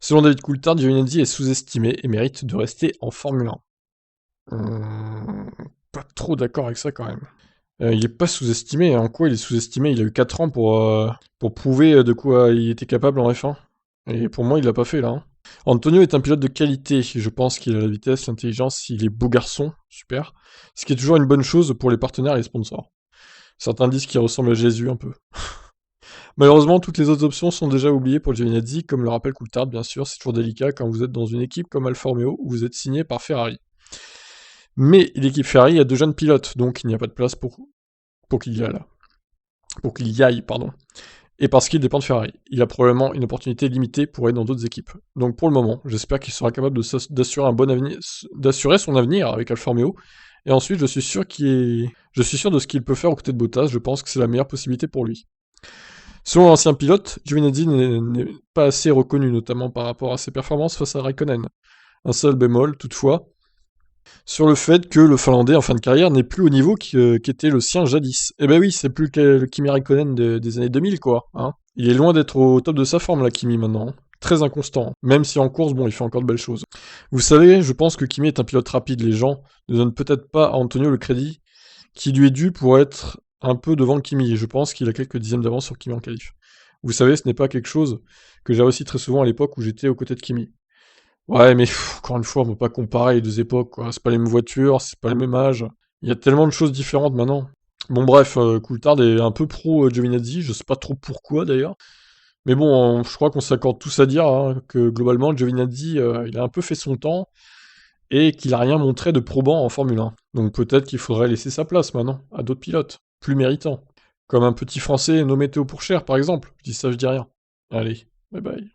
Selon David Coulthard, Giovinazzi est sous-estimé et mérite de rester en Formule 1. Pas trop d'accord avec ça quand même. Il est pas sous-estimé. En quoi il est sous-estimé? Il a eu 4 ans pour prouver de quoi il était capable en F1. Et pour moi, il l'a pas fait là, hein. Antonio est un pilote de qualité. Je pense qu'il a la vitesse, l'intelligence, il est beau garçon, super. Ce qui est toujours une bonne chose pour les partenaires et les sponsors. Certains disent qu'il ressemble à Jésus un peu. Malheureusement, toutes les autres options sont déjà oubliées pour Giovinazzi, comme le rappelle Coulthard, bien sûr. C'est toujours délicat quand vous êtes dans une équipe comme Alfa Romeo où vous êtes signé par Ferrari. Mais l'équipe Ferrari a 2 jeunes pilotes, donc il n'y a pas de place pour qu'il y aille là. Pour qu'il y aille, pardon. Et parce qu'il dépend de Ferrari. Il a probablement une opportunité limitée pour aller dans d'autres équipes. Donc pour le moment, j'espère qu'il sera capable d'assurer un bon avenir, d'assurer son avenir avec Alfa Romeo. Et ensuite, je suis sûr de ce qu'il peut faire aux côtés de Bottas. Je pense que c'est la meilleure possibilité pour lui. Selon l'ancien pilote, Giovinazzi n'est pas assez reconnu, notamment par rapport à ses performances face à Raikkonen. Un seul bémol, toutefois, sur le fait que le Finlandais en fin de carrière n'est plus au niveau qu'était le sien jadis. Eh ben oui, c'est plus le Kimi Raikkonen des années 2000, quoi. Hein. Il est loin d'être au top de sa forme, là, Kimi, maintenant. Très inconstant. Même si en course, bon, il fait encore de belles choses. Vous savez, je pense que Kimi est un pilote rapide. Les gens ne donnent peut-être pas à Antonio le crédit qui lui est dû pour être un peu devant Kimi. Et je pense qu'il a quelques dixièmes d'avance sur Kimi en qualif. Vous savez, ce n'est pas quelque chose que j'ai réussi très souvent à l'époque où j'étais aux côtés de Kimi. Ouais, mais encore une fois, on peut pas comparer les deux époques, quoi. C'est pas les mêmes voitures, c'est pas le même âge. Il y a tellement de choses différentes maintenant. Bon, bref, Coulthard est un peu pro Giovinazzi, je sais pas trop pourquoi d'ailleurs. Mais bon, je crois qu'on s'accorde tous à dire hein, que globalement, Giovinazzi, il a un peu fait son temps et qu'il a rien montré de probant en Formule 1. Donc peut-être qu'il faudrait laisser sa place maintenant à d'autres pilotes, plus méritants. Comme un petit Français nommé Théo Pourchère, par exemple. Je dis ça, je dis rien. Allez, bye bye.